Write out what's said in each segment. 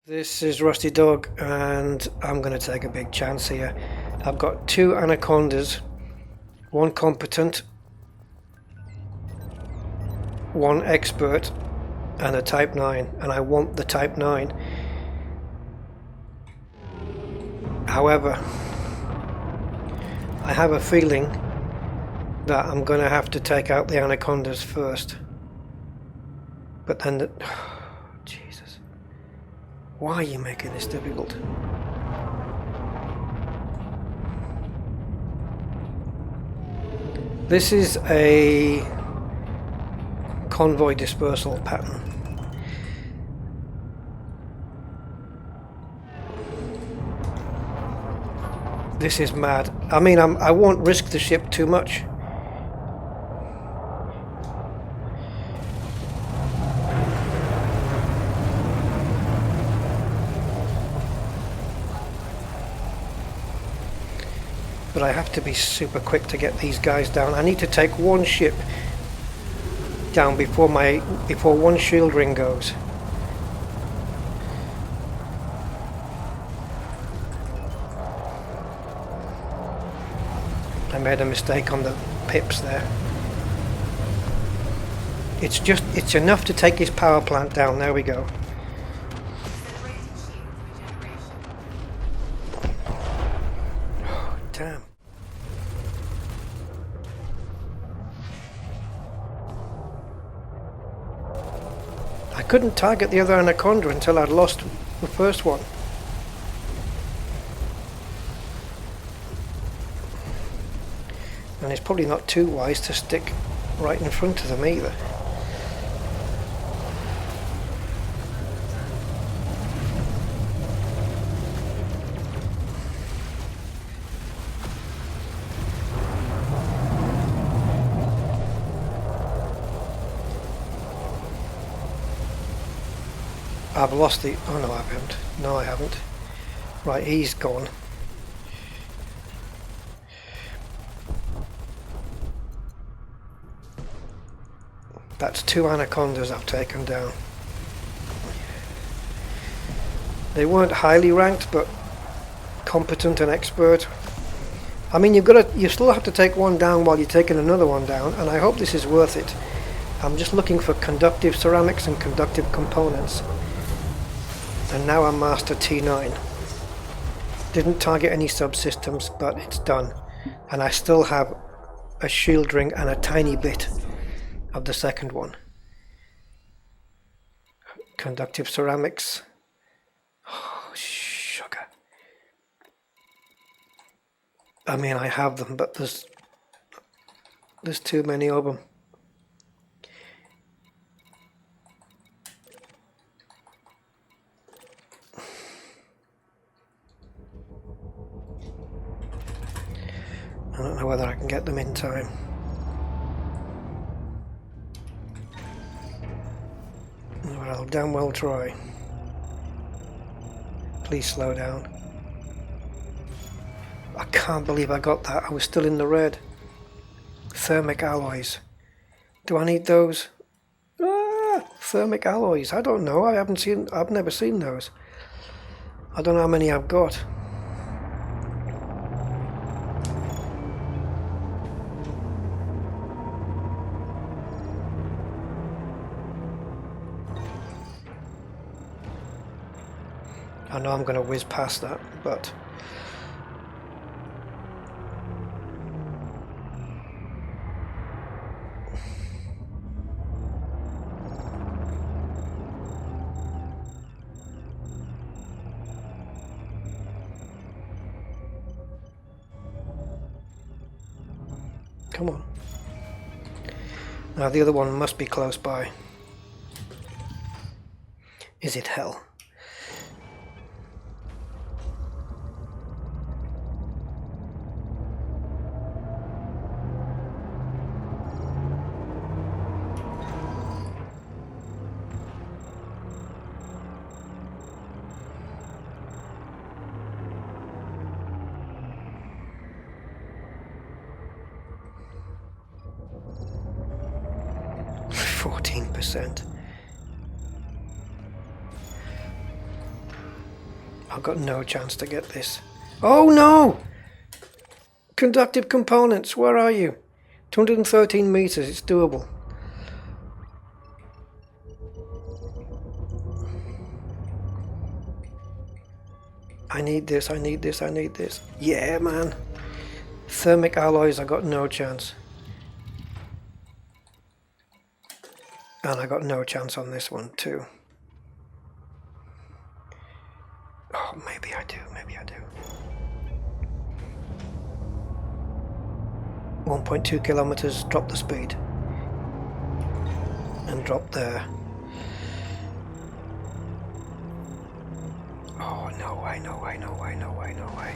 This is Rusty Dog, and I'm going to take a big chance here. I've got two anacondas, one competent, one expert, and a type 9, and I want the type 9. However, I have a feeling that I'm going to have to take out the anacondas first. But then Jesus. Why are you making this difficult? This is a convoy dispersal pattern. This is mad. I mean, I won't risk the ship too much. But I have to be super quick to get these guys down. I need to take one ship down before one shield ring goes. I made a mistake on the pips there. It's enough to take his power plant down. There we go. Oh, damn. I couldn't target the other anaconda until I'd lost the first one. And it's probably not too wise to stick right in front of them either. I've lost the... oh no, I haven't. No, I haven't. Right, he's gone. That's two anacondas I've taken down. They weren't highly ranked, but competent and expert. I mean, you still have to take one down while you're taking another one down, and I hope this is worth it. I'm just looking for conductive ceramics and conductive components. And now I'm Master T9. Didn't target any subsystems, but it's done. And I still have a shield ring and a tiny bit of the second one. Conductive ceramics. Oh, sugar. I mean, I have them, but there's too many of them. I don't know whether I can get them in time. But I'll damn well try. Please slow down. I can't believe I got that. I was still in the red. Thermic alloys. Do I need those? Thermic alloys. I don't know. I've never seen those. I don't know how many I've got. I know I'm going to whiz past that, but come on. Now the other one must be close by. Is it hell? I've got no chance to get this. Oh no! Conductive components, where are you? 213 meters, it's doable. I need this, I need this, I need this. Yeah, man. Thermic alloys, I got no chance. And I got no chance on this one too. Oh, maybe I do, maybe I do. 1.2 kilometers, drop the speed. And drop there. Oh, no way, no way, no way, no way, no way.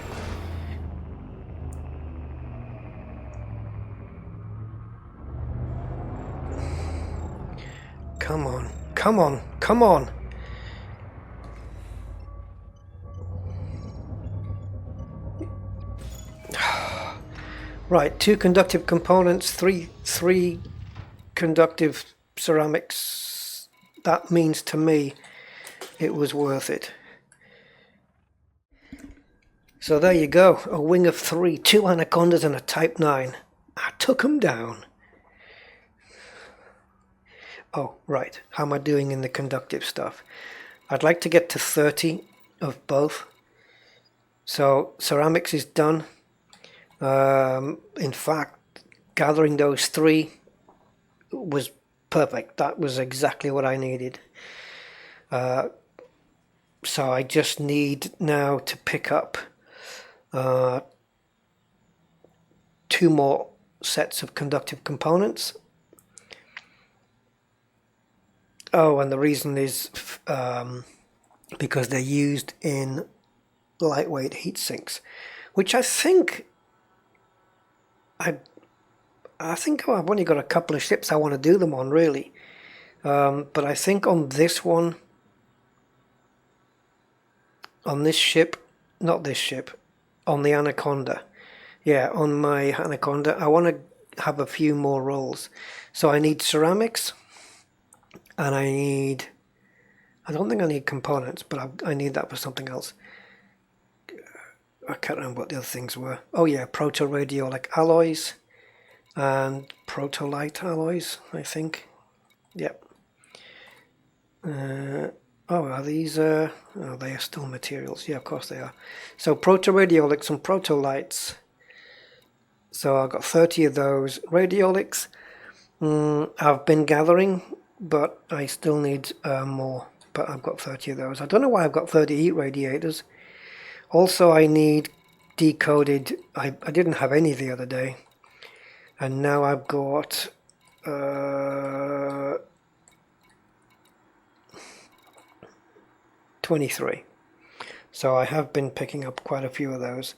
Come on, come on, come on. Right, 2 conductive components, three conductive ceramics. That means to me it was worth it. So there you go, a wing of 3, 2 anacondas and a Type 9. I took them down. Oh, right, how am I doing in the conductive stuff? I'd like to get to 30 of both. So ceramics is done. In fact, gathering those 3 was perfect. That was exactly what I needed. So I just need now to pick up 2 more sets of conductive components. Oh, and the reason is because they're used in lightweight heat sinks, which I think I've only got a couple of ships I want to do them on, really. But I think on this one, on this ship, not this ship, on the Anaconda. Yeah, on my Anaconda, I want to have a few more rolls. So I need ceramics, and I don't think I need components, but I need that for something else. I can't remember what the other things were. Oh yeah, proto-radiolic alloys and protolite alloys, I think. Yep. Are these? Oh, they are still materials. Yeah, of course they are. So proto-radiolics and protolites. So I've got 30 of those. Radiolics, I've been gathering, but I still need more. But I've got 30 of those. I don't know why I've got 30 heat radiators. Also, I need decoded. I didn't have any the other day, and now I've got 23. So I have been picking up quite a few of those,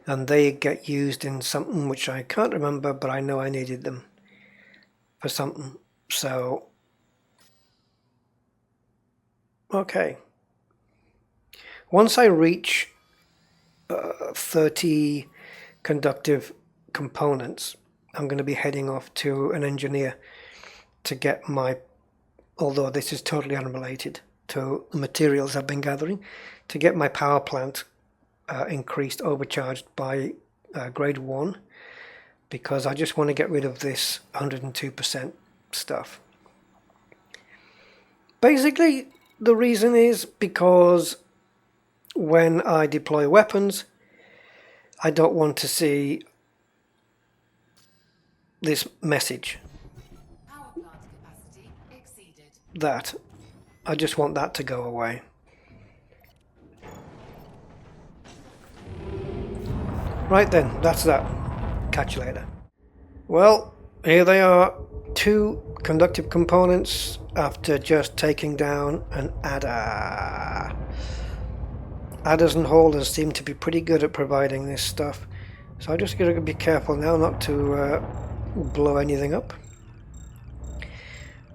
and they get used in something which I can't remember, but I know I needed them for something. So, okay. Once I reach 30 conductive components, I'm going to be heading off to an engineer to get my, although this is totally unrelated to the materials I've been gathering, to get my power plant increased, overcharged by grade 1, because I just want to get rid of this 102% stuff. Basically, the reason is because when I deploy weapons, I don't want to see this message. Power plant capacity exceeded. That. I just want that to go away. Right then, that's that. Catch you later. Well, here they are. 2 conductive components after just taking down an adder. Adders and holders seem to be pretty good at providing this stuff, so I just got to be careful now not to blow anything up,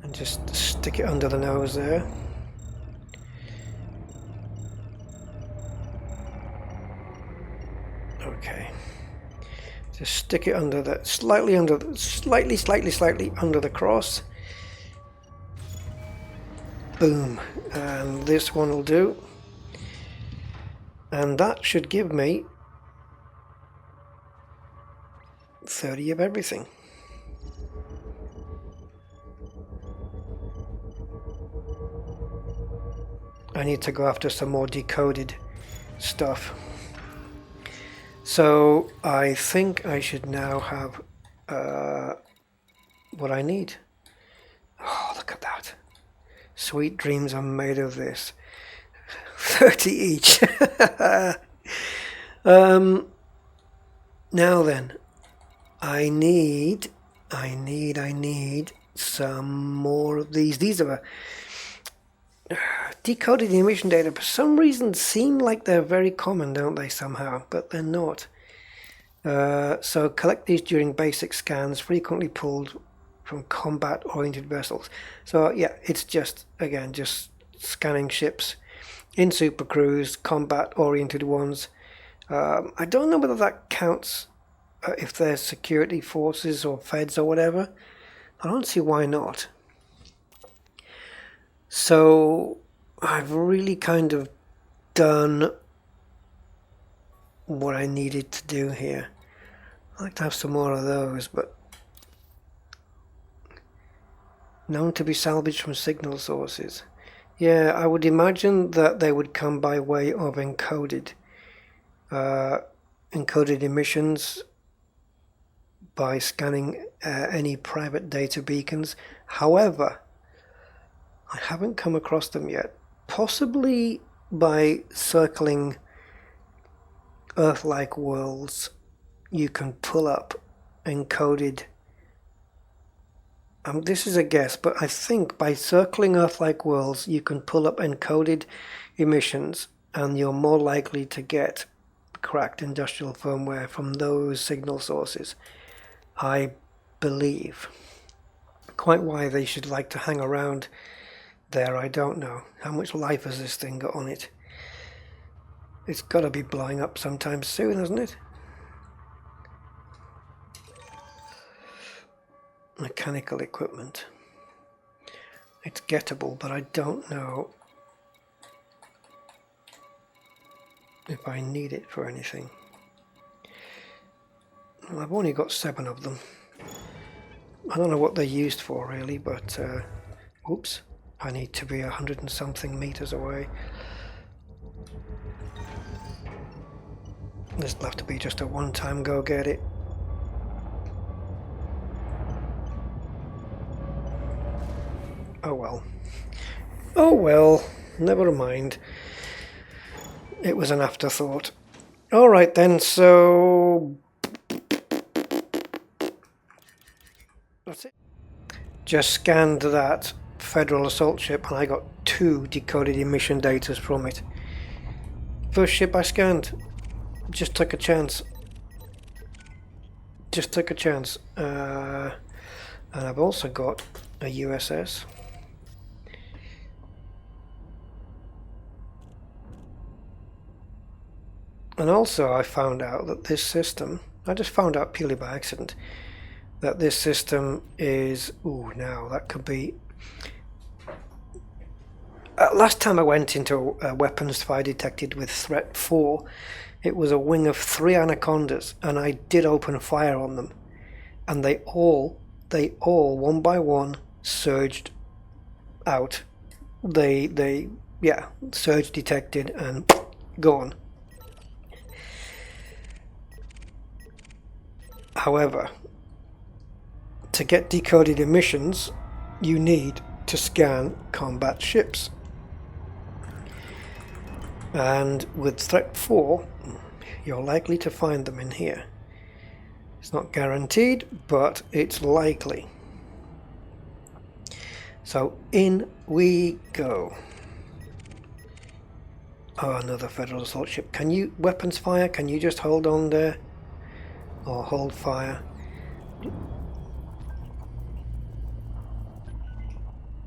and just stick it under the nose there. Okay, just stick it under the slightly under the cross. Boom, and this one will do. And that should give me 30 of everything. I need to go after some more decoded stuff. So I think I should now have what I need. Oh, look at that. Sweet dreams are made of this. 30 each. Now then, I need some more of these. These are decoded emission data. For some reason seem like they're very common, don't they, somehow? But they're not. So collect these during basic scans, frequently pulled from combat-oriented vessels. So yeah, it's just, again, just scanning ships in Super Cruise, combat-oriented ones. I don't know whether that counts if there's security forces or feds or whatever. I don't see why not. So I've really kind of done what I needed to do here. I'd like to have some more of those, but known to be salvaged from signal sources. Yeah, I would imagine that they would come by way of encoded emissions by scanning any private data beacons. However, I haven't come across them yet. Possibly by circling Earth-like worlds, you can pull up encoded. This is a guess, but I think by circling Earth-like worlds, you can pull up encoded emissions, and you're more likely to get cracked industrial firmware from those signal sources, I believe. Quite why they should like to hang around there, I don't know. How much life has this thing got on it? It's got to be blowing up sometime soon, hasn't it? Mechanical equipment. It's gettable, but I don't know if I need it for anything. Well, I've only got 7 of them. I don't know what they're used for really, but oops, I need to be 100 and something meters away. This will have to be just a one-time go get it. Oh well. Oh well, never mind. It was an afterthought. Alright then, so that's it. Just scanned that Federal assault ship and I got 2 decoded emission data from it. First ship I scanned. Just took a chance. Just took a chance. And I've also got a USS. And also I found out that this system, I just found out purely by accident, that this system is, ooh, now that could be, last time I went into a weapons fire detected with threat 4, it was a wing of 3 Anacondas, and I did open fire on them, and they all one by one surged out. They yeah, surge detected and gone. However, to get decoded emissions, you need to scan combat ships. And with threat 4, you're likely to find them in here. It's not guaranteed, but it's likely. So in we go. Oh, another Federal assault ship. Can you weapons fire? Can you just hold on there? Or hold fire?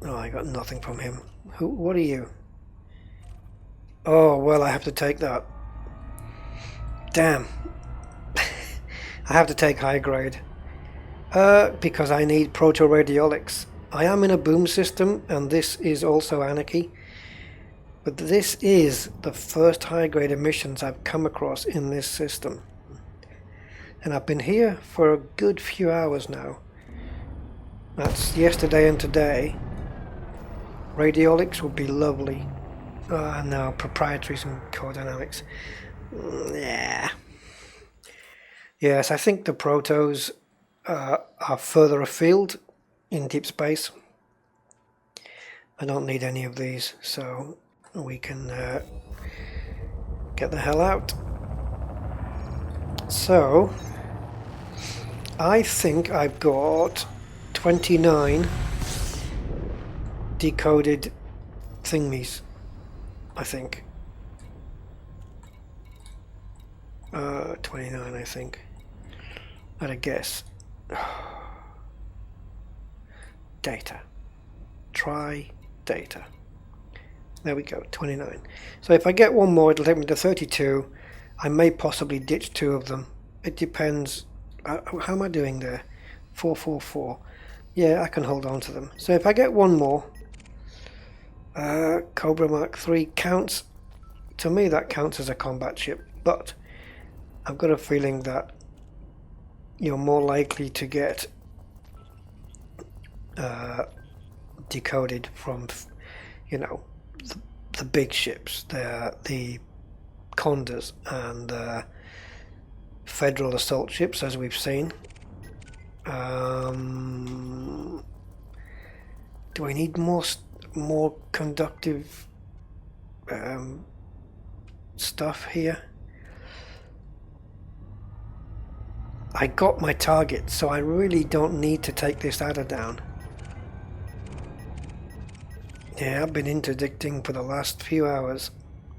Oh, I got nothing from him. What are you? Oh, well, I have to take that. Damn. I have to take high grade. Because I need proto-radiolics. I am in a boom system, and this is also anarchy. But this is the first high-grade emissions I've come across in this system. And I've been here for a good few hours now. That's yesterday and today. Radiolics would be lovely. No, proprietaries and core dynamics. Yeah. Yes, I think the protos are further afield in deep space. I don't need any of these, so we can get the hell out. So, I think I've got 29 decoded thingies, I think. 29, I think. At a guess. Data. Try data. There we go, 29. So if I get one more, it'll take me to 32. I may possibly ditch 2 of them. It depends. How am I doing there? 444. Yeah, I can hold on to them. So if I get one more, Cobra Mark III counts. To me, that counts as a combat ship. But I've got a feeling that you're more likely to get decoded from, you know, the big ships, the Condas and Federal assault ships, as we've seen. Do I need more conductive stuff here? I got my target, so I really don't need to take this adder down. Yeah, I've been interdicting for the last few hours,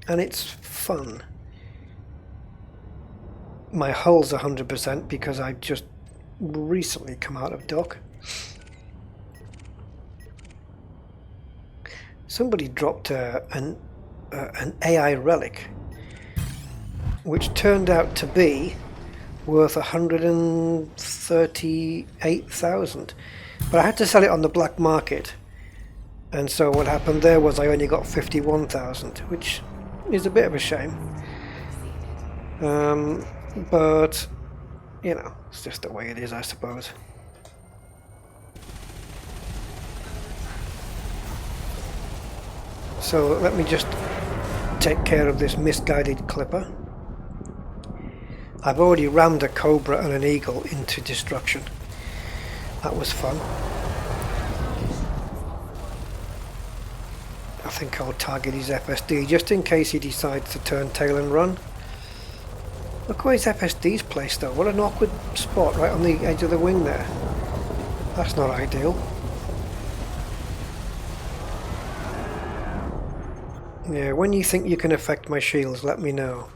and it's fun. My hull's 100% because I've just recently come out of dock. Somebody dropped an AI relic, which turned out to be worth 138,000, but I had to sell it on the black market, and so what happened there was I only got 51,000, which is a bit of a shame. But you know, it's just the way it is, I suppose. So let me just take care of this misguided clipper. I've already rammed a Cobra and an Eagle into destruction. That was fun. I think I'll target his FSD just in case he decides to turn tail and run. Look where his FSD's placed though. What an awkward spot right on the edge of the wing there. That's not ideal. Yeah, when you think you can affect my shields, let me know.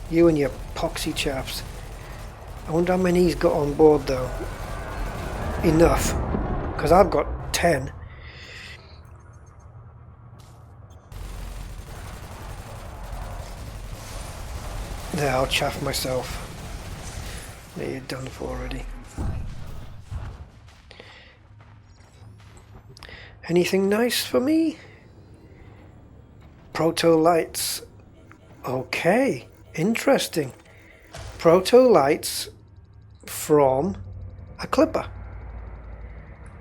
You and your poxy chaps. I wonder how many he's got on board though. Enough. Because I've got 10. There, I'll chaff myself. Yeah, you're done for already. Anything nice for me? Proto lights. Okay, interesting. Proto lights from a clipper.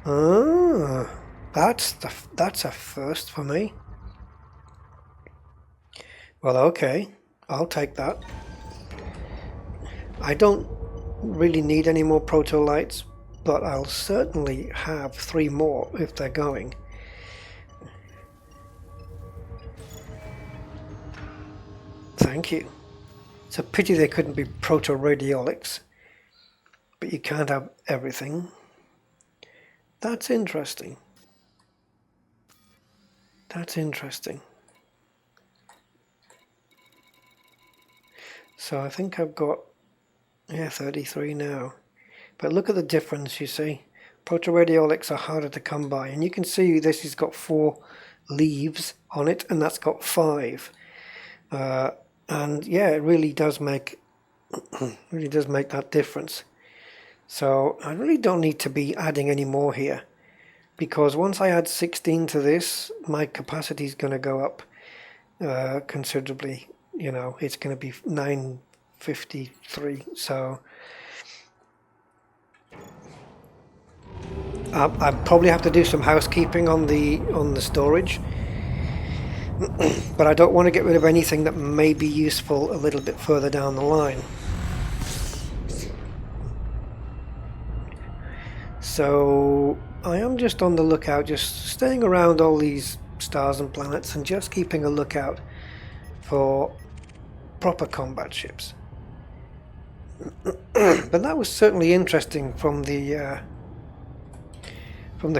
Ah, that's a first for me. Well, okay, I'll take that. I don't really need any more proto lights, but I'll certainly have 3 more if they're going. Thank you. It's a pity they couldn't be proto-radiolics, but you can't have everything. That's interesting. That's interesting. So I think I've got, 33 now. But look at the difference, you see. Proto-radiolics are harder to come by, and you can see this has got 4 leaves on it, and that's got 5. And yeah, it really does make that difference. So I really don't need to be adding any more here, because once I add 16 to this, my capacity is going to go up considerably. You know, it's going to be 953. So I probably have to do some housekeeping on the storage, but I don't want to get rid of anything that may be useful a little bit further down the line. So I am just on the lookout, just staying around all these stars and planets and just keeping a lookout for proper combat ships. But that was certainly interesting from the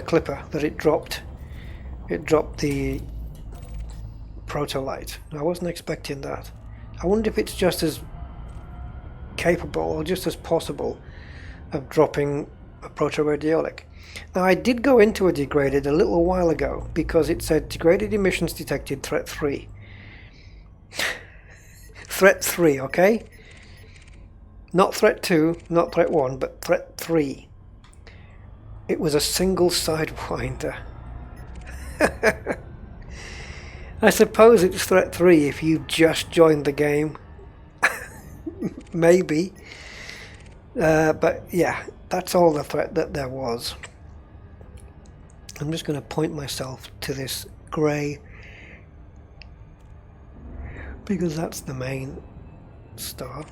clipper that it dropped. It dropped the protolite. I wasn't expecting that. I wonder if it's just as capable or just as possible of dropping a proto-radiolic. Now I did go into a degraded a little while ago because it said degraded emissions detected, threat 3. Threat 3, okay? Not threat 2, not threat 1, but threat 3. It was a single sidewinder. I suppose it's threat 3 if you just joined the game. Maybe. But yeah, that's all the threat that there was. I'm just going to point myself to this grey, because that's the main star.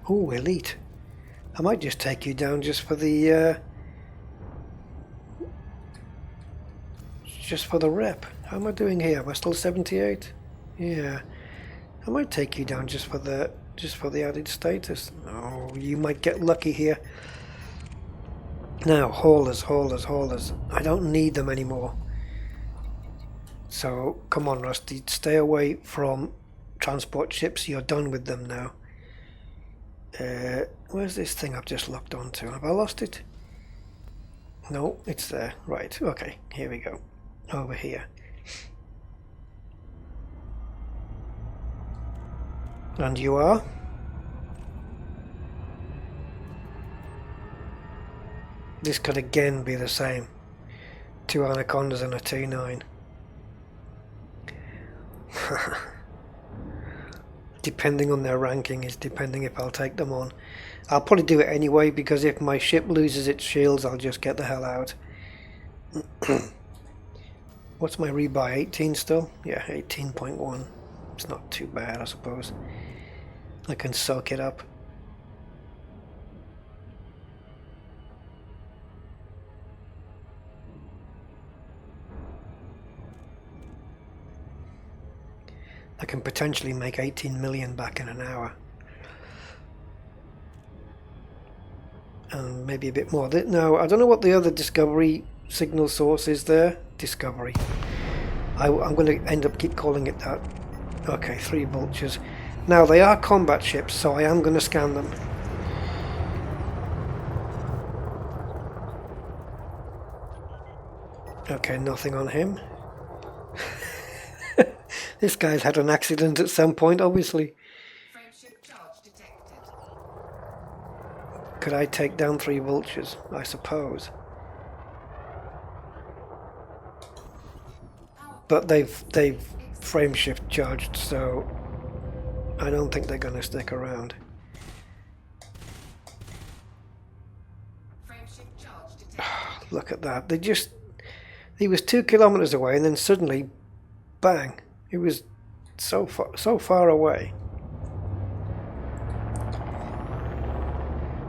Oh, elite. I might just take you down just for the rep. How am I doing here? Am I still 78? Yeah. I might take you down just for the added status. Oh, you might get lucky here. Now, haulers. I don't need them anymore. So, come on, Rusty. Stay away from transport ships. You're done with them now. Where's this thing I've just locked onto? Have I lost it? No, it's there. Right, okay. Here we go. Over here. And you are? This could again be the same. 2 Anacondas and a T9. Depending on their ranking is depending if I'll take them on. I'll probably do it anyway, because if my ship loses its shields, I'll just get the hell out. What's my rebuy? 18 still? Yeah, 18.1. It's not too bad, I suppose. I can soak it up. I can potentially make 18 million back in an hour. And maybe a bit more. Now, I don't know what the other Discovery signal source is there. Discovery. I'm going to end up keep calling it that. Okay, 3 vultures. Now, they are combat ships, so I am going to scan them. Okay, nothing on him. This guy's had an accident at some point, obviously. Frameship charge detected. Could I take down 3 vultures? I suppose. But they've frameshift charged, so I don't think they're going to stick around. Frameship charge detected. Look at that. He was 2 kilometers away, and then suddenly, bang! It was so far away.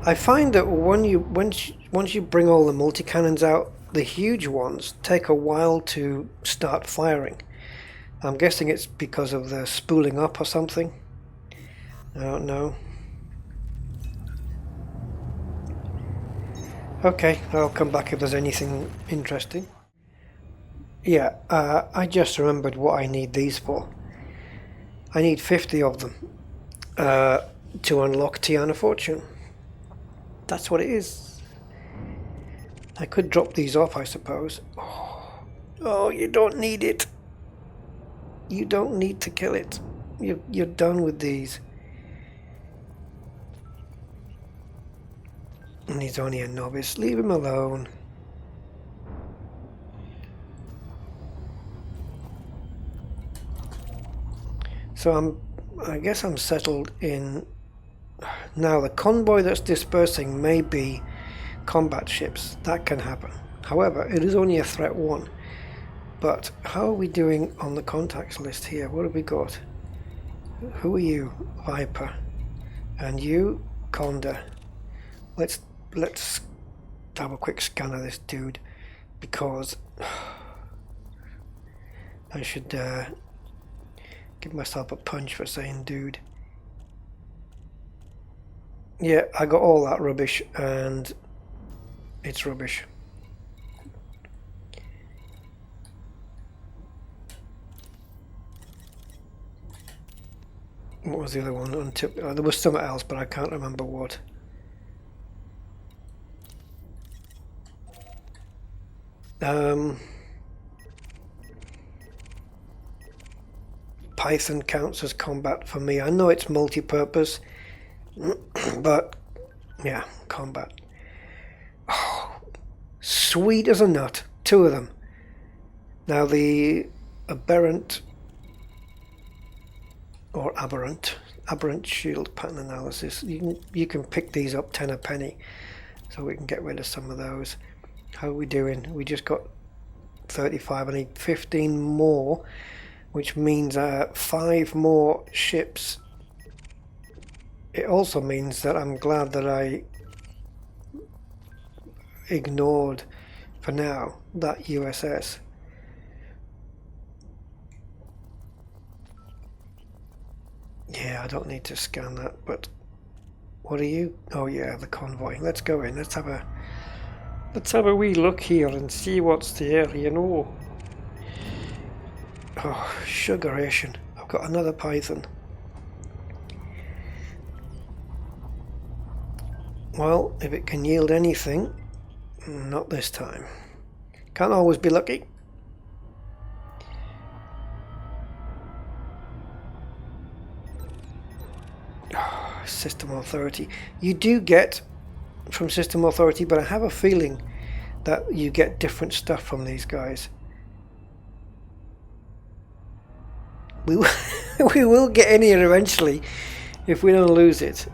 I find that once you bring all the multi-cannons out, the huge ones take a while to start firing. I'm guessing it's because of the spooling up or something. I don't know. Okay, I'll come back if there's anything interesting. Yeah, I just remembered what I need these for. I need 50 of them to unlock Tiana Fortune. That's what it is. I could drop these off, I suppose. Oh, you don't need it. You don't need to kill it. You're done with these. He's only a novice. Leave him alone. So I guess I'm settled in. Now the convoy that's dispersing may be combat ships. That can happen. However, it is only a threat 1. But how are we doing on the contacts list here? What have we got? Who are you? Viper. And you? Conda. Let's have a quick scan of this dude, because I should give myself a punch for saying dude. Yeah, I got all that rubbish, and it's rubbish. What was the other one? There was something else, but I can't remember what. Python counts as combat for me. I know it's multi-purpose, but yeah, combat. Oh, sweet as a nut. 2 of them. Now the aberrant shield pattern analysis. You can pick these up 10 a penny, so we can get rid of some of those. How are we doing? We just got 35. I need 15 more, which means 5 more ships. It also means that I'm glad that I ignored, for now, that USS. Yeah, I don't need to scan that, but what are you? Oh yeah, the convoy. Let's go in. Let's have a wee look here and see what's there, you know. Oh, sugaration. I've got another Python. Well, if it can yield anything, not this time. Can't always be lucky. Oh, System Authority. You do get from System Authority, but I have a feeling that you get different stuff from these guys. We will get in here eventually if we don't lose it.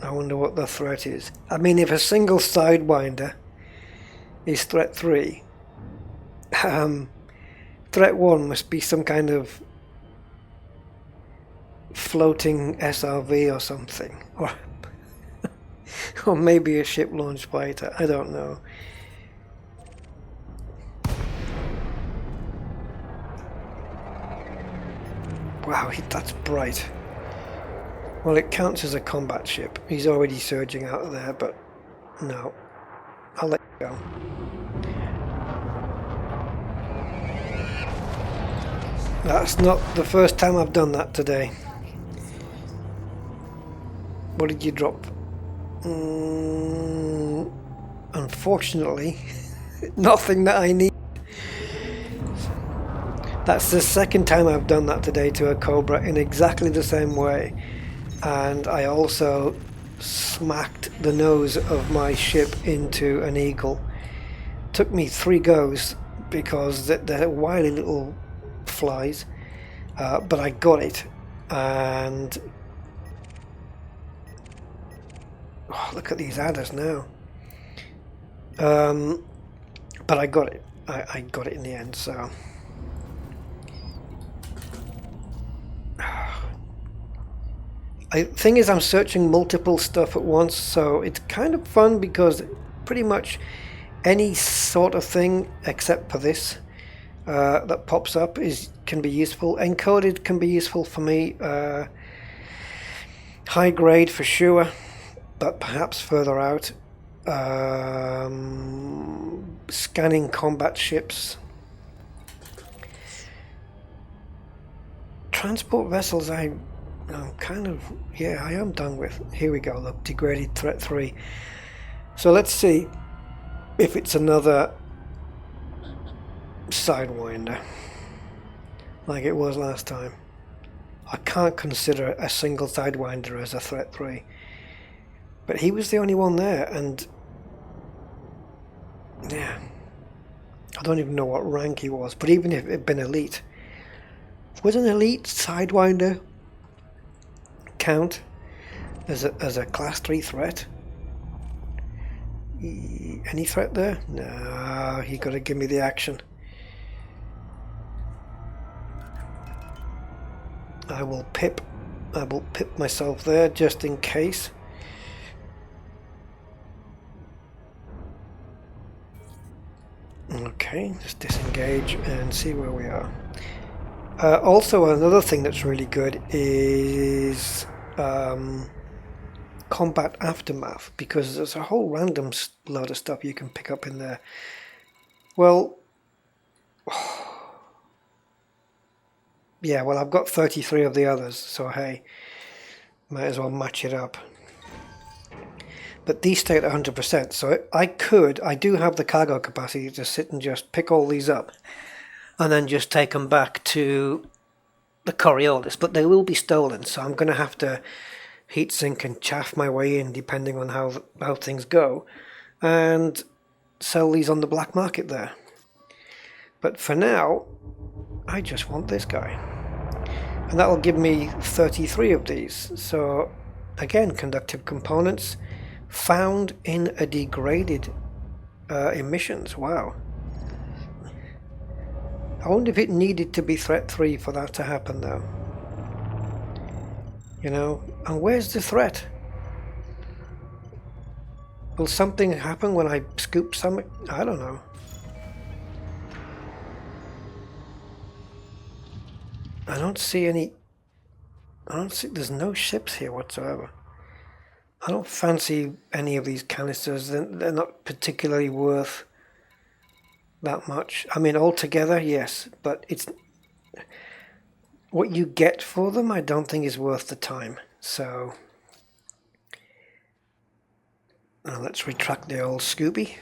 I wonder what the threat is. I mean, if a single Sidewinder is threat 3, threat 1 must be some kind of floating SRV or something, or maybe a ship launched fighter. I don't know. Wow, that's bright. Well, it counts as a combat ship. He's already surging out of there, but no, I'll let you go. That's not the first time I've done that today. What did you drop? Unfortunately, nothing that I need. That's the second time I've done that today to a Cobra in exactly the same way. And I also smacked the nose of my ship into an Eagle. Took me 3 goes because they're wily little flies, but I got it. And oh, look at these adders now. But I got it. I got it in the end. So thing is, I'm searching multiple stuff at once, so it's kind of fun because pretty much any sort of thing except for this that pops up can be useful. Encoded can be useful for me. High grade for sure, but perhaps further out. Scanning combat ships. Transport vessels, I'm kind of, yeah, I am done with. Here we go, look, degraded threat 3. So let's see if it's another Sidewinder, like it was last time. I can't consider a single Sidewinder as a threat 3. But he was the only one there, and yeah, I don't even know what rank he was, but even if it had been elite, would an elite Sidewinder count as a class 3 threat? Any threat there? No, he got to give me the action. I will pip myself there just in case. Okay, just disengage and see where we are. Also, another thing that's really good is combat aftermath, because there's a whole random load of stuff you can pick up in there. Well, yeah, well, I've got 33 of the others, so hey, might as well match it up. But these stay at 100%, so I do have the cargo capacity to sit and just pick all these up and then just take them back to the Coriolis, but they will be stolen, so I'm going to have to heatsink and chaff my way in depending on how things go, and sell these on the black market there. But for now, I just want this guy, and that will give me 33 of these. So again, conductive components found in a degraded emissions. Wow. I wonder if it needed to be threat 3 for that to happen though. You know, and where's the threat? Will something happen when I scoop some? I don't know. I don't see any. There's no ships here whatsoever. I don't fancy any of these canisters. They're not particularly worth that much. I mean, altogether, yes, but it's what you get for them, I don't think is worth the time. So now let's retract the old Scooby.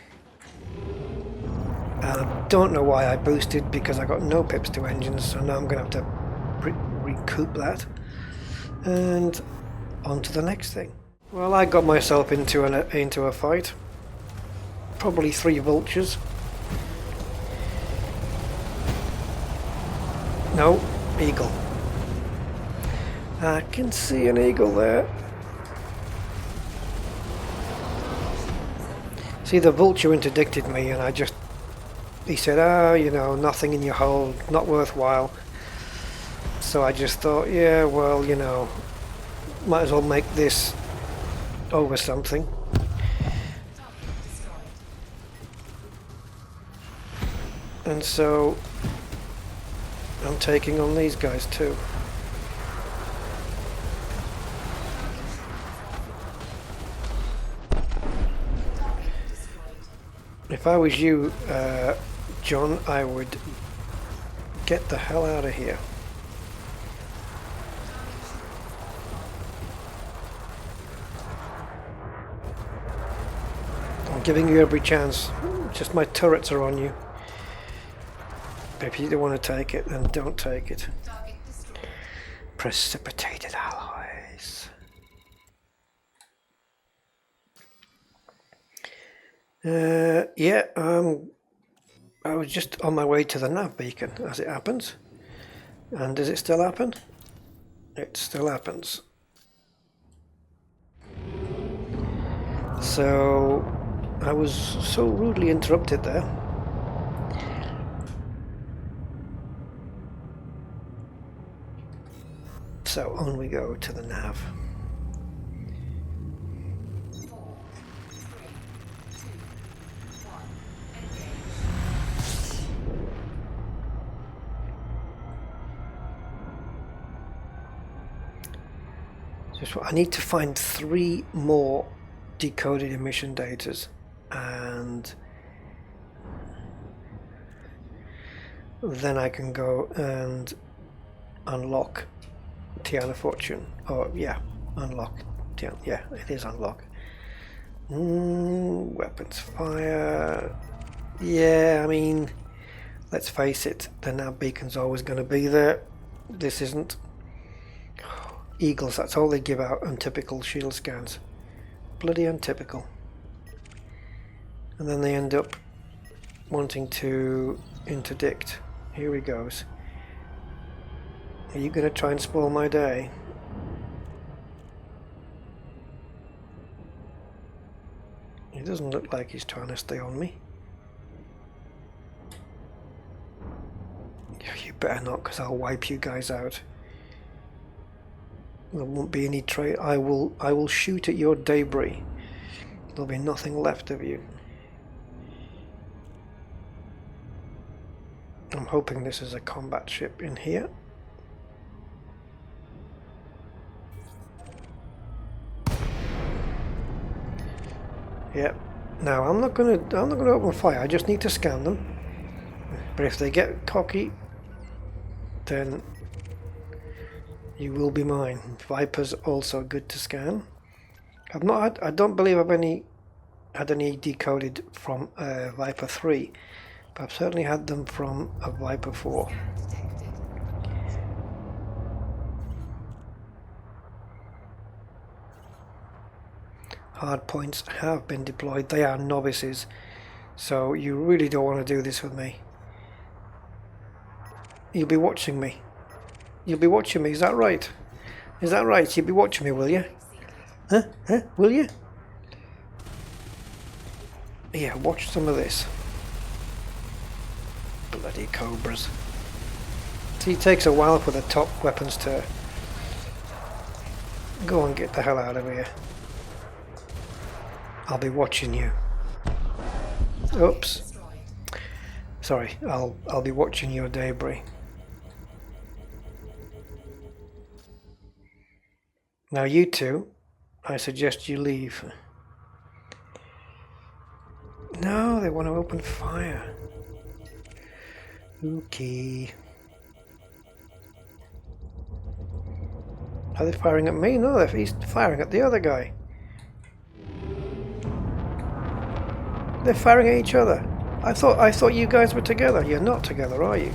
And I don't know why I boosted, because I got no pips to engines, so now I'm going to have to recoup that. And on to the next thing. Well, I got myself into a fight. Probably 3 vultures. No, eagle. I can see an eagle there. See, the vulture interdicted me, and he said, oh, you know, nothing in your hold, not worthwhile. So I just thought, yeah, well, you know, might as well make this over something. And so I'm taking on these guys too. If I was you, John, I would get the hell out of here. I'm giving you every chance. Just my turrets are on you. If you don't want to take it, then don't take it. Precipitated alloys. Yeah, I was just on my way to the nav beacon, as it happens. And does it still happen? It still happens. So I was so rudely interrupted there. So on we go to the nav. 4, 3, 2, 1, engage. Just I need to find 3 more decoded emission datas, and then I can go and unlock Tiana Fortune. Oh yeah, unlock Tiana. Yeah, it is unlock. Weapons fire. Yeah, I mean, Let's face it, the nav beacon's always going to be there. This isn't. Eagles, that's all they give out, untypical shield scans. Bloody untypical. And then they end up wanting to interdict. Here he goes. Are you going to try and spoil my day? He doesn't look like he's trying to stay on me. You better not, because I'll wipe you guys out. There won't be any trade. I will shoot at your debris. There'll be nothing left of you. I'm hoping this is a combat ship in here. Yep. Now I'm not gonna open fire. I just need to scan them. But if they get cocky, then you will be mine. Viper's also good to scan. I don't believe I've had any decoded from Viper 3, but I've certainly had them from a Viper 4. Hard points have been deployed. They are novices, so you really don't want to do this with me. You'll be watching me. You'll be watching me, is that right? Is that right? You'll be watching me, will you? Huh? Huh? Will you? Yeah, watch some of this. Bloody cobras. See, it takes a while for the top weapons to go and get the hell out of here. I'll be watching you. Oops. Sorry, I'll be watching your debris. Now you two, I suggest you leave. No, they want to open fire. Okay. Are they firing at me? No, he's firing at the other guy. They're firing at each other. I thought you guys were together. You're not together, are you?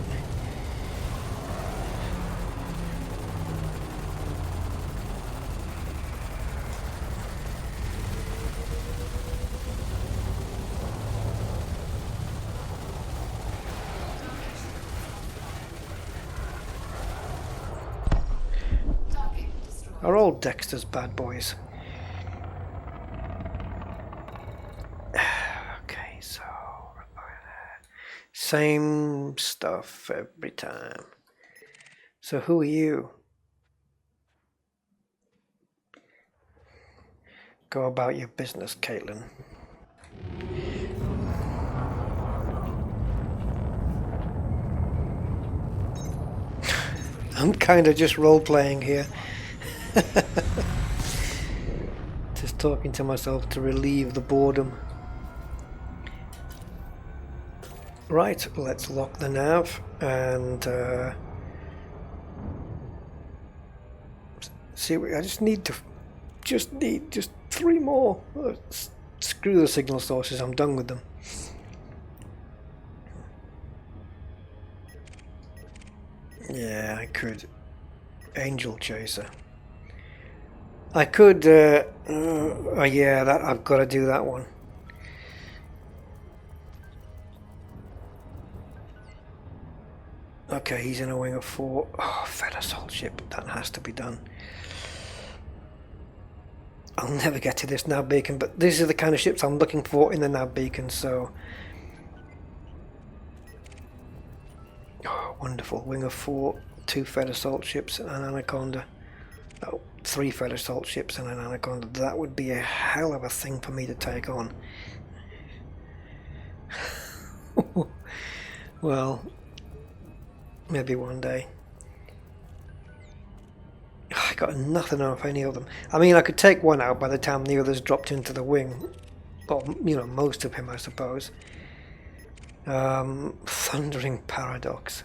Are all Dexter's bad boys? Okay, so same stuff every time. So who are you? Go about your business, Caitlin. I'm kind of just role-playing here. Just talking to myself to relieve the boredom. Right, let's lock the nav and see. I just need 3 more. Screw the signal sources. I'm done with them. Yeah, I could. Angel Chaser. I could, yeah, that I've got to do that one. Okay, he's in a wing of 4. Oh, Fed assault ship. That has to be done. I'll never get to this nav beacon, but these are the kind of ships I'm looking for in the nav beacon, so... Oh, wonderful. Wing of 4, 2 Fed assault ships, and an Anaconda. Oh, 3 Fed assault ships and an Anaconda. That would be a hell of a thing for me to take on. Well, maybe one day. I got nothing off any of them. I mean, I could take one out by the time the others dropped into the wing. Or, you know, most of him, I suppose. Thundering Paradox.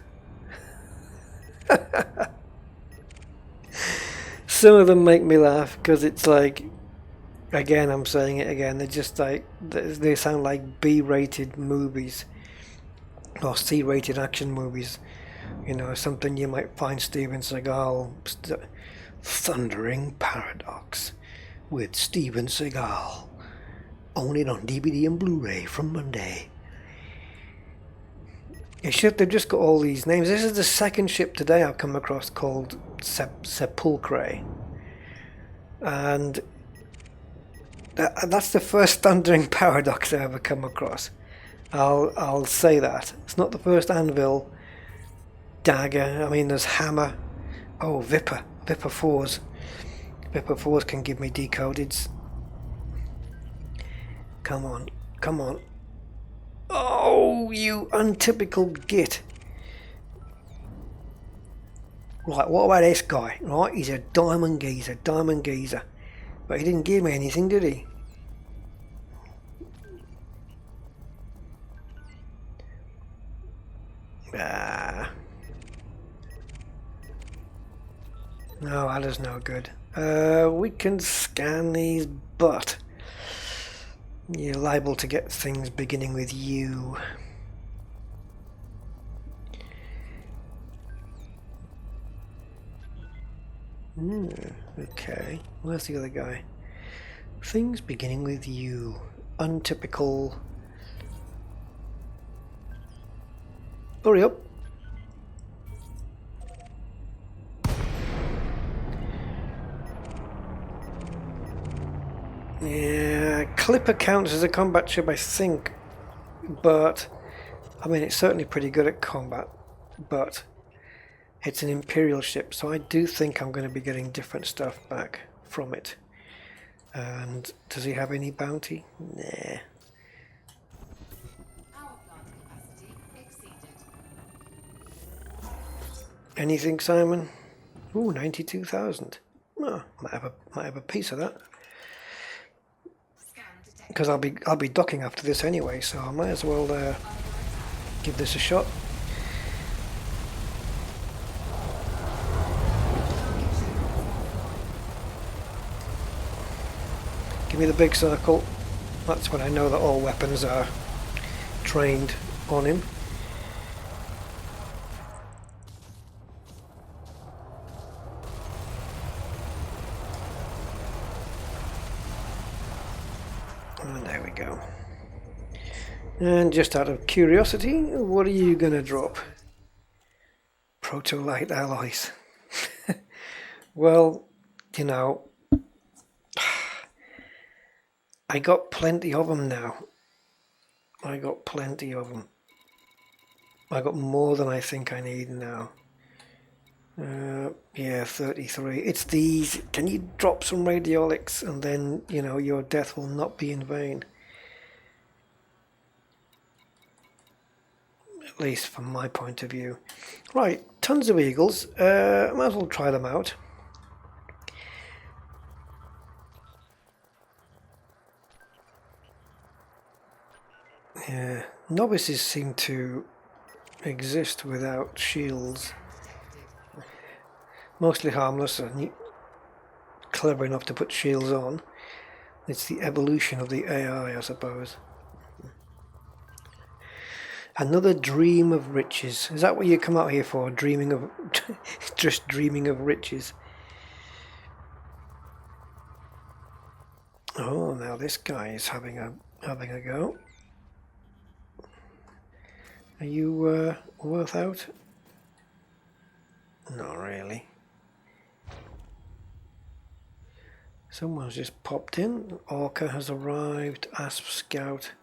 Some of them make me laugh because it's like, again, I'm saying it again, they're just like, they sound like B-rated movies. or C-rated action movies. You know, something you might find Steven Seagal, Thundering Paradox with Steven Seagal. Own it on DVD and Blu-ray from Monday. They've just got all these names. This is the second ship today I've come across called Sepulchre. And that's the first Thundering Paradox I've ever come across. I'll say that. It's not the first Anvil, Dagger. I mean, there's Hammer. Oh, Viper 4s. Viper 4s can give me decodeds. Come on. Oh, you untypical git. Right, what about this guy? Right, he's a diamond geezer. But he didn't give me anything, did he? No, that is no good. We can scan these, but you're liable to get things beginning with U. Okay, where's the other guy? Things beginning with U. Untypical. Hurry up. Yeah, Clipper counts as a combat ship, I think, but I mean it's certainly pretty good at combat, but it's an Imperial ship, so I do think I'm going to be getting different stuff back from it. And does he have any bounty? Nah. Power plant capacity exceeded. Anything, Simon? Ooh, 92,000. Oh, might have a piece of that. Because I'll be docking after this anyway, so I might as well give this a shot. Give me the big circle. That's when I know that all weapons are trained on him. And there we go. And just out of curiosity, what are you going to drop? Proto-light alloys. Well, you know, I got plenty of them now. I got more than I think I need now. Yeah, 33. It's these. Can you drop some radiolics and then, you know, your death will not be in vain. At least from my point of view. Right, tons of eagles. Might as well try them out. Yeah, novices seem to exist without shields. Mostly harmless and clever enough to put shields on. It's the evolution of the AI, I suppose. Another dream of riches. Is that what you come out here for? Dreaming of, just dreaming of riches. Oh, now this guy is having a go. Are you worth out? Not really. Someone's just popped in. Orca has arrived. Asp Scout.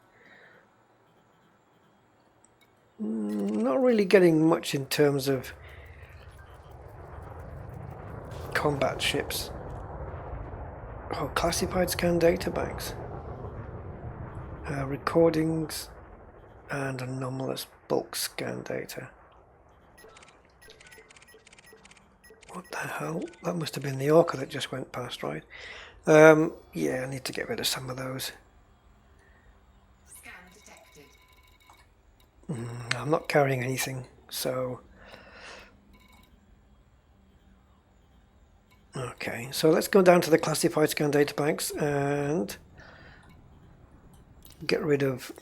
Not really getting much in terms of combat ships. Oh, classified scan databanks. Recordings and anomalous bulk scan data. What the hell? That must have been the Orca that just went past, right? Yeah, I need to get rid of some of those. Scan detected. I'm not carrying anything, so... Okay, so let's go down to the classified scan databanks and get rid of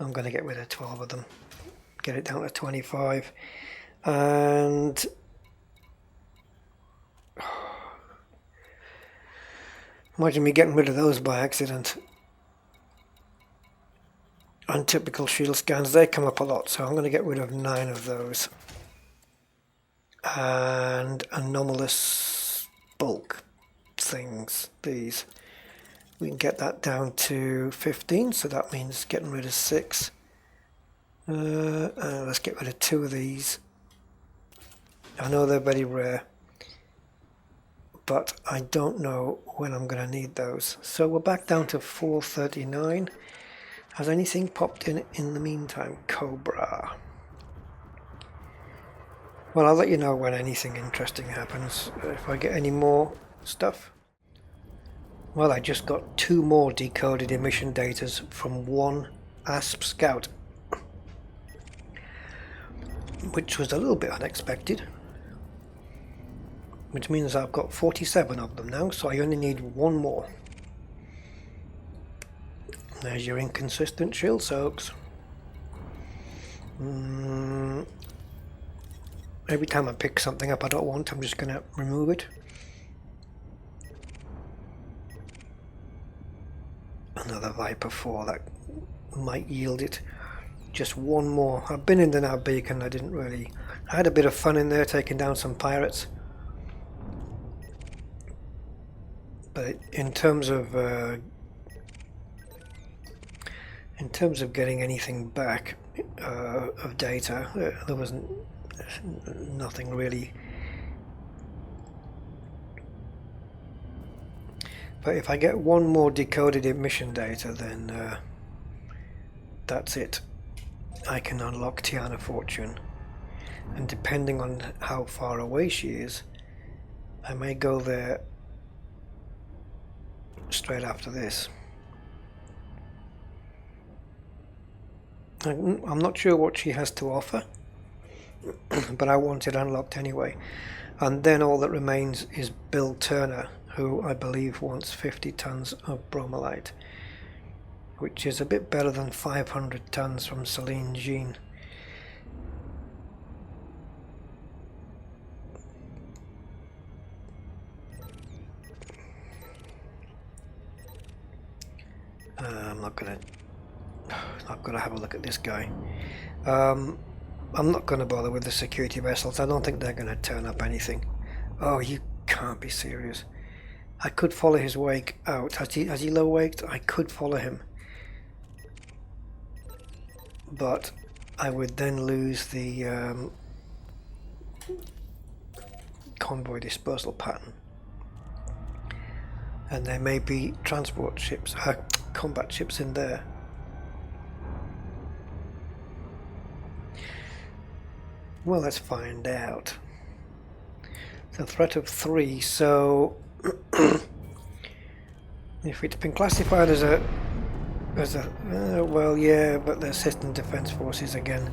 I'm going to get rid of 12 of them, get it down to 25, and imagine me getting rid of those by accident. Untypical shield scans, they come up a lot, so I'm going to get rid of 9 of those. And anomalous bulk things, these. We can get that down to 15, so that means getting rid of 6. Let's get rid of 2 of these. I know they're very rare, but I don't know when I'm going to need those. So we're back down to 439. Has anything popped in the meantime? Cobra. Well, I'll let you know when anything interesting happens, if I get any more stuff. Well, I just got 2 more decoded emission datas from 1 ASP scout, which was a little bit unexpected, which means I've got 47 of them now, so I only need 1 more. There's your inconsistent shield soaks. Every time I pick something up I don't want, I'm just going to remove it. Another Viper 4, that might yield it. Just 1 more. I've been in the nav beacon, I had a bit of fun in there taking down some pirates. But in terms of getting anything back of data, there wasn't nothing really. But if I get 1 more decoded emission data, then that's it. I can unlock Tiana Fortune, and depending on how far away she is, I may go there straight after this. I'm not sure what she has to offer, but I want it unlocked anyway. And then all that remains is Bill Turner, who I believe wants 50 tons of bromellite, which is a bit better than 500 tons from Celine Jean. I'm not gonna have a look at this guy. I'm not gonna bother with the security vessels. I don't think they're gonna turn up anything. Oh, you can't be serious. I could follow his wake out. Has he low waked? I could follow him, but I would then lose the convoy dispersal pattern, and there may be transport ships, combat ships in there. Well, let's find out. It's a threat of 3, so if it's been classified as a well, yeah, but they're system defense forces again.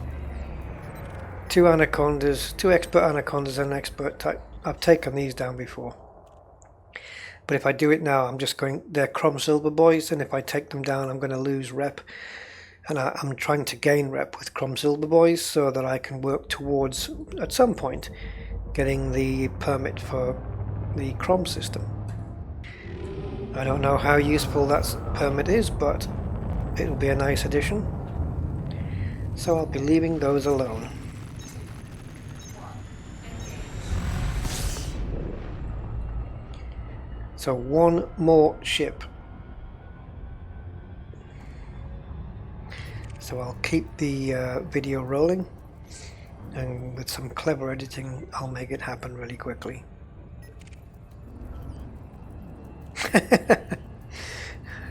2 anacondas, 2 expert anacondas and an expert type. I've taken these down before, but if I do it now, I'm just going, they're Chrome Silver boys, and if I take them down I'm going to lose rep, and I'm trying to gain rep with Chrome Silver boys so that I can work towards, at some point, getting the permit for the Chrome system. I don't know how useful that permit is, but it'll be a nice addition, so I'll be leaving those alone. So 1 more ship. So I'll keep the video rolling, and with some clever editing I'll make it happen really quickly.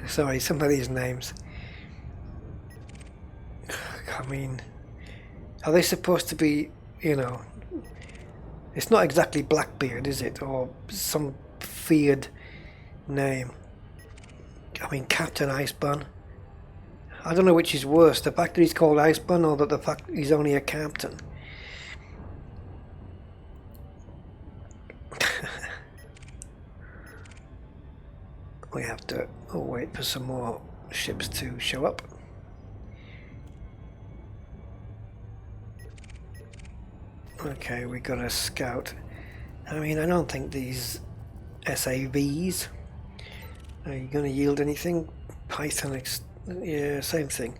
Sorry, some of these names. I mean, are they supposed to be, you know, it's not exactly Blackbeard, is it? Or some feared name. I mean, Captain Icebun. I don't know which is worse, the fact that he's called Icebun or that the fact he's only a captain. We have to wait for some more ships to show up. Okay, we got a scout. I mean, I don't think these SAVs are you going to yield anything. Python, yeah, same thing.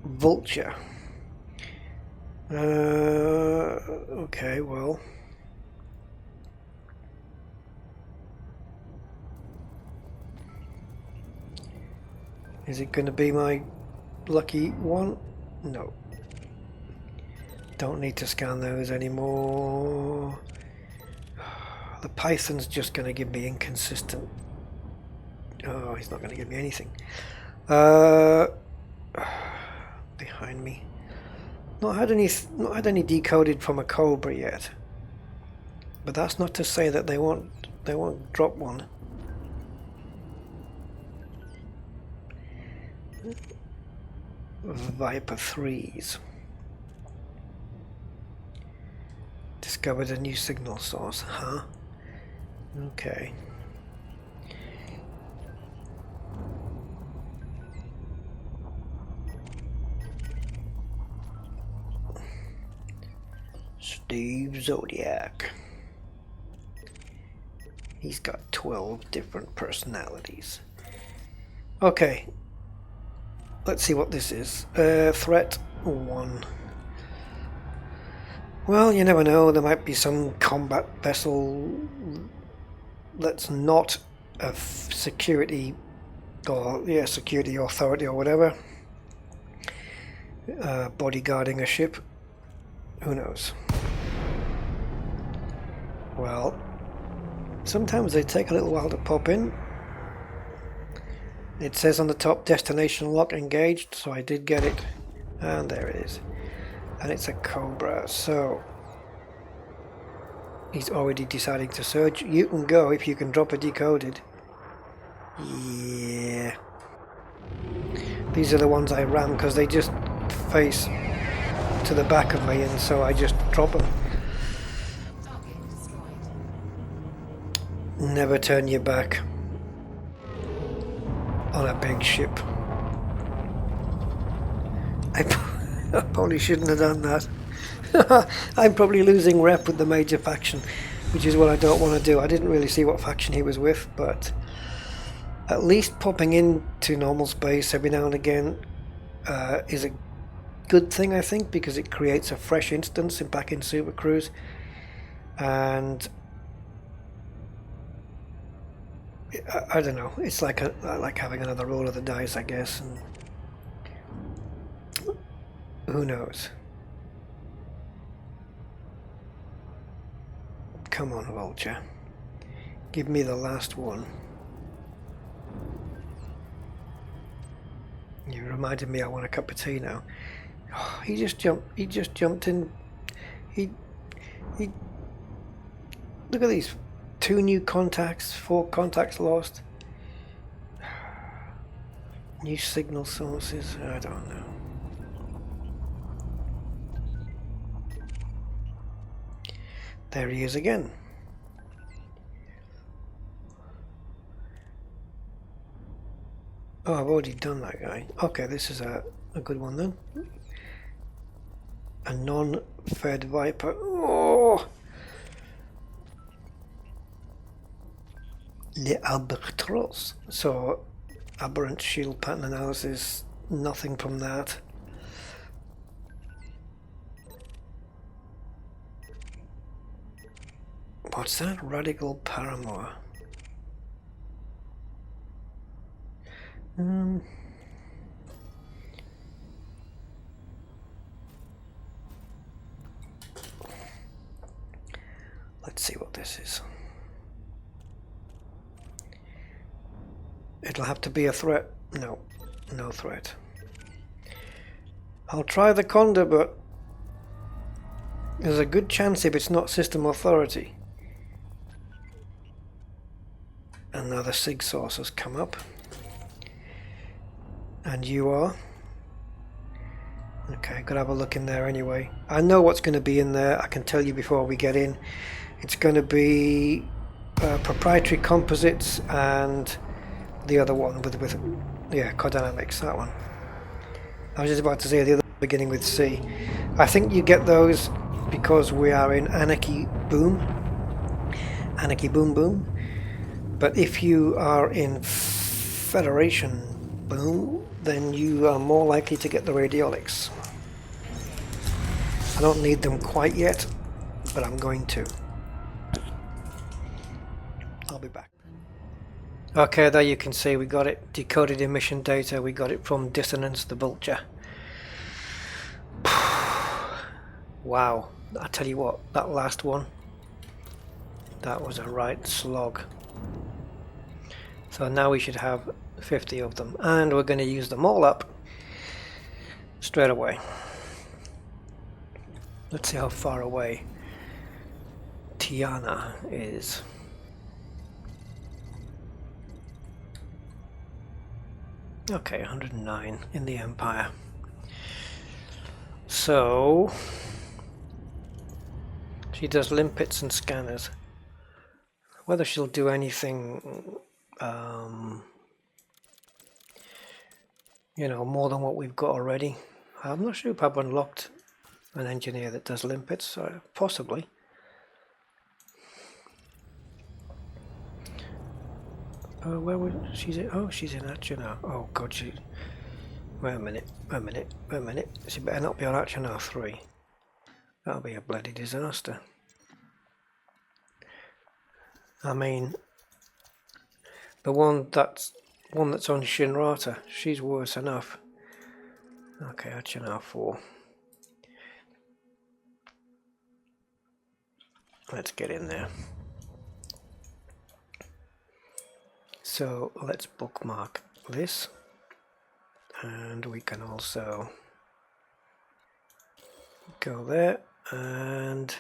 Vulture. Okay, well. Is it going to be my lucky one? No. Don't need to scan those anymore. The Python's just going to give me inconsistent. Oh, he's not going to give me anything. Behind me. Not had any decoded from a Cobra yet. But that's not to say that they won't drop one. Viper 3s. Discovered a new signal source, huh? Okay. Steve Zodiac. He's got 12 different personalities. Okay. Let's see what this is. Threat 1. Well, you never know. There might be some combat vessel that's not a security or security authority or whatever. Bodyguarding a ship. Who knows? Well, sometimes they take a little while to pop in. It says on the top, destination lock engaged, so I did get it. And there it is. And it's a Cobra, so he's already deciding to surge. You can go if you can drop a decoded. Yeah. These are the ones I ram because they just face to the back of me, and so I just drop them. Never turn your back on a big ship. I probably shouldn't have done that. I'm probably losing rep with the major faction, which is what I don't want to do. I didn't really see what faction he was with, but at least popping into normal space every now and again is a good thing, I think, because it creates a fresh instance back in Super Cruise, and I don't know. It's like having another roll of the dice, I guess. And who knows? Come on, Vulture. Give me the last one. You reminded me I want a cup of tea now. Oh, he just jumped in. He look at these. 2 new contacts, 4 contacts lost. New signal sources, I don't know. There he is again. Oh, I've already done that guy. Okay, this is a good one then. A non-fed Viper. Oh! Le Albatros. So, aberrant shield pattern analysis, nothing from that. What's that? Radical Paramour. Let's see what this is. It'll have to be a threat. No, no threat. I'll try the Conda, but there's a good chance if it's not system authority. And now the SIG source has come up. And you are? Okay, gotta have a look in there anyway. I know what's going to be in there. I can tell you before we get in. It's going to be proprietary composites and the other one with codynamics, that one. I was just about to say the other beginning with C. I think you get those because we are in Anarchy Boom. Anarchy Boom Boom. But if you are in Federation Boom, then you are more likely to get the radiolics. I don't need them quite yet, but I'm going to. I'll be back. Okay, there you can see we got it. Decoded emission data. We got it from Dissonance the Vulture. Wow, I tell you what, that last one, that was a right slog. So now we should have 50 of them, and we're going to use them all up straight away. Let's see how far away Tiana is. Okay, 109 in the Empire. So she does limpets and scanners. Whether she'll do anything, you know, more than what we've got already. I'm not sure if I've unlocked an engineer that does limpets, possibly. Where was she's in? Oh, she's in Archer now. Oh God, she. Wait a minute. She better not be on Archer now 3. That'll be a bloody disaster. I mean, the one that's on Shinrata, she's worse enough. Okay, Archer now 4. Let's get in there. So let's bookmark this, and we can also go there and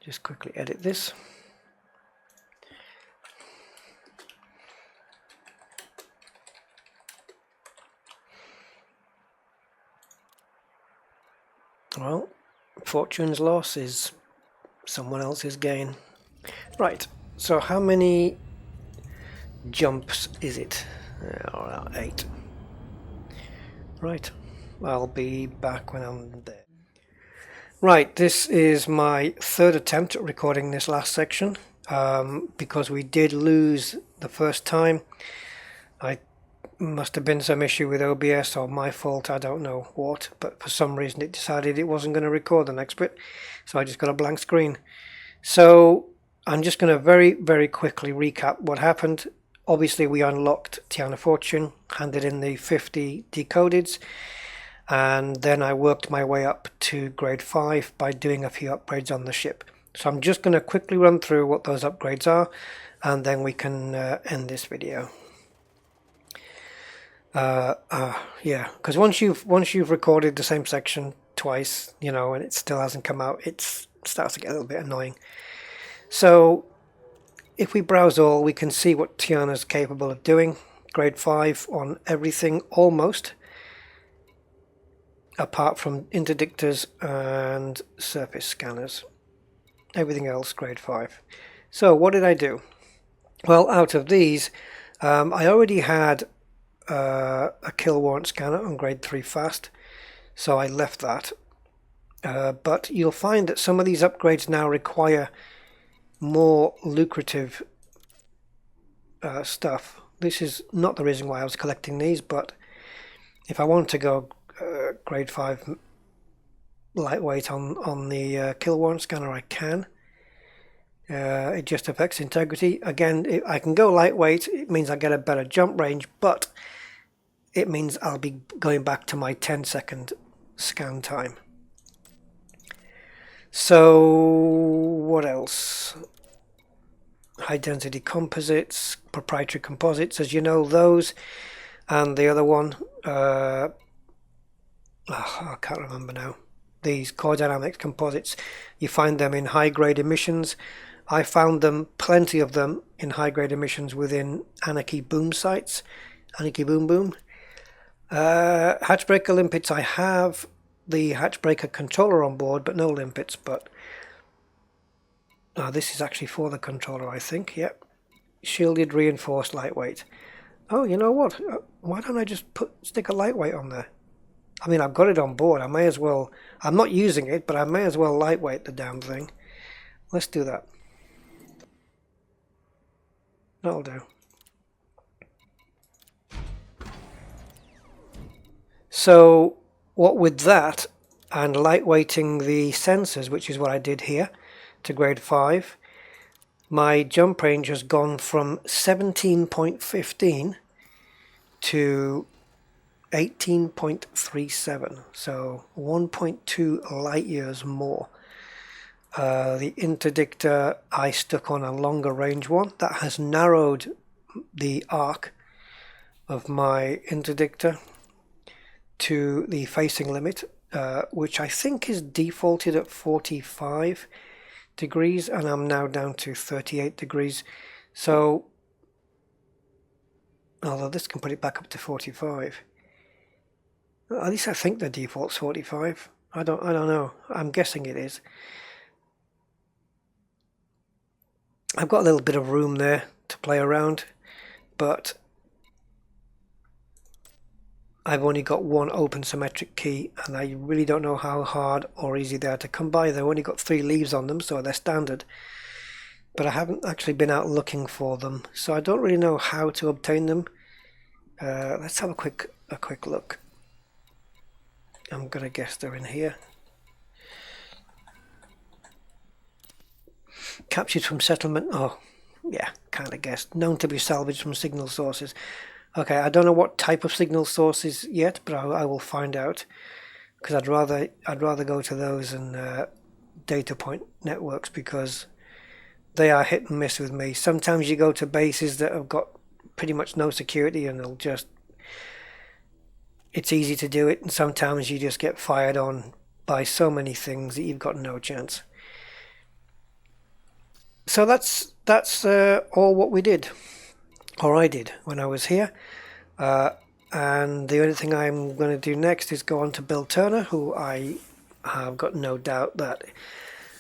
just quickly edit this. Well, Fortune's loss is someone else's gain. Right, so how many jumps is it? 8. Right, I'll be back when I'm there. Right, this is my 3rd attempt at recording this last section, because we did lose the first time. I must have been some issue with OBS or my fault, I don't know what, but for some reason it decided it wasn't going to record the next bit, so I just got a blank screen. So I'm just going to very quickly recap what happened. Obviously we unlocked Tiana Fortune, handed in the 50 decodeds, and then I worked my way up to grade 5 by doing a few upgrades on the ship. So I'm just going to quickly run through what those upgrades are, and then we can end this video. Yeah, because once you've recorded the same section twice, you know, and it still hasn't come out, it starts to get a little bit annoying. So if we browse all, we can see what Tiana's capable of doing. Grade 5 on everything almost, apart from interdictors and surface scanners. Everything else grade 5. So what did I do? Well, out of these, I already had a kill warrant scanner on grade 3 fast, so I left that. But you'll find that some of these upgrades now require more lucrative stuff. This is not the reason why I was collecting these, but if I want to go grade 5 lightweight on the kill warrant scanner, I can. It just affects integrity. Again, I can go lightweight, it means I get a better jump range, but it means I'll be going back to my 10-second scan time. So what else? High density composites, proprietary composites, as you know, those, and the other one, I can't remember now. These core dynamics composites, you find them in high grade emissions. I found them, plenty of them, in high grade emissions within Anarchy Boom sites, Anarchy Boom Boom. Hatchbreaker limpets, I have the hatchbreaker controller on board, but no limpets. But this is actually for the controller, I think. Yep, shielded, reinforced, lightweight. Oh, you know what? Why don't I just stick a lightweight on there? I mean, I've got it on board. I may as well, I'm not using it, but I may as well lightweight the damn thing. Let's do that. That'll do. So what with that and lightweighting the sensors, which is what I did here, to grade 5, my jump range has gone from 17.15 to 18.37, so 1.2 light years more. The interdictor I stuck on a longer range one that has narrowed the arc of my interdictor to the facing limit, which I think is defaulted at 45 degrees, and I'm now down to 38 degrees. So, although this can put it back up to 45. At least I think the default's 45. I don't know. I'm guessing it is. I've got a little bit of room there to play around, but I've only got one open symmetric key, and I really don't know how hard or easy they are to come by. They've only got 3 leaves on them, so they're standard. But I haven't actually been out looking for them, so I don't really know how to obtain them. Let's have a quick look. I'm gonna guess they're in here. Captured from settlement. Oh, yeah, kind of guessed. Known to be salvaged from signal sources. Okay, I don't know what type of signal sources yet, but I will find out, because I'd rather go to those and data point networks, because they are hit and miss with me. Sometimes you go to bases that have got pretty much no security, and they'll just, it's easy to do it, and sometimes you just get fired on by so many things that you've got no chance. So that's all what we did, or I did, when I was here. And the only thing I'm going to do next is go on to Bill Turner, who I have got no doubt that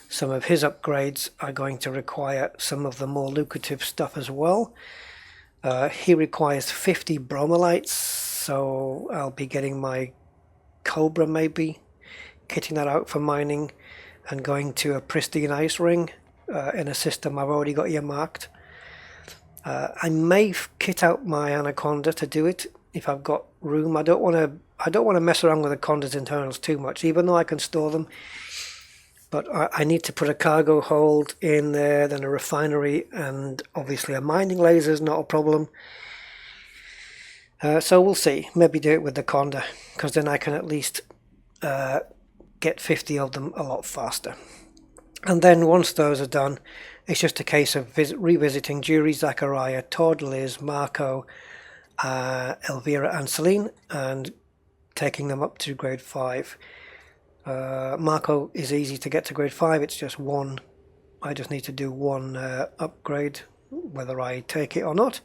some of his upgrades are going to require some of the more lucrative stuff as well. He requires 50 bromelites, so I'll be getting my Cobra maybe, kitting that out for mining, and going to a pristine ice ring in a system I've already got earmarked. I may kit out my Anaconda to do it if I've got room. I don't want to mess around with the Conda's internals too much, even though I can store them. But I need to put a cargo hold in there, then a refinery, and obviously a mining laser is not a problem. So we'll see. Maybe do it with the Conda, because then I can at least get 50 of them a lot faster. And then once those are done, it's just a case of revisiting Jury, Zachariah, Todd, Liz, Marco, Elvira and Celine, and taking them up to grade 5. Marco is easy to get to grade 5, it's just one. I just need to do one upgrade, whether I take it or not.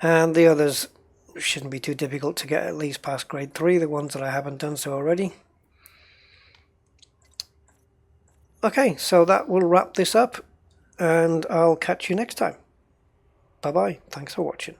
And the others shouldn't be too difficult to get at least past grade 3, the ones that I haven't done so already. Okay, so that will wrap this up, and I'll catch you next time. Bye bye, thanks for watching.